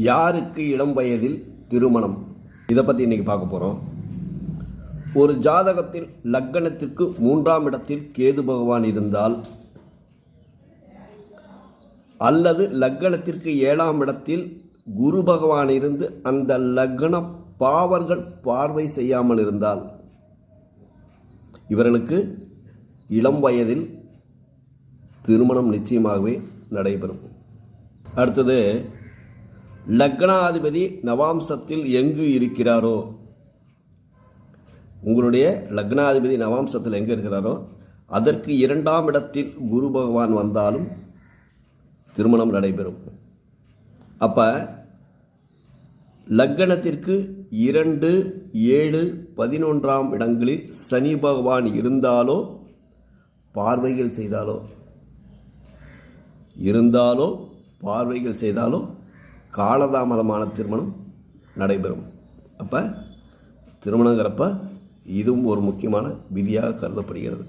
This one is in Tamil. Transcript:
யாருக்கு இளம் வயதில் திருமணம், இதை பற்றி இன்றைக்கி பார்க்க போகிறோம். ஒரு ஜாதகத்தில் லக்னத்திற்கு 3ஆம் இடத்தில் கேது பகவான் இருந்தால், அல்லது லக்னத்திற்கு 7ஆம் இடத்தில் குரு பகவான் இருந்து அந்த லக்ன பாவர்கள் பார்வை செய்யாமல் இருந்தால், இவர்களுக்கு இளம் வயதில் திருமணம் நிச்சயமாகவே நடைபெறும். அடுத்தது, லக்னாதிபதி நவாம்சத்தில் எங்கு இருக்கிறாரோ, உங்களுடைய லக்னாதிபதி நவாம்சத்தில் எங்கே இருக்கிறாரோ அதற்கு 2ஆம் இடத்தில் குரு பகவான் வந்தாலும் திருமணம் நடைபெறும். அப்போ லக்னத்திற்கு 2, 7, 11ஆம் இடங்களில் சனி பகவான் இருந்தாலோ பார்வைகள் செய்தாலோ காலதாமதமான திருமணம் நடைபெறும். அப்போ திருமணங்கிறப்ப இதுவும் ஒரு முக்கியமான விதியாக கருதப்படுகிறது.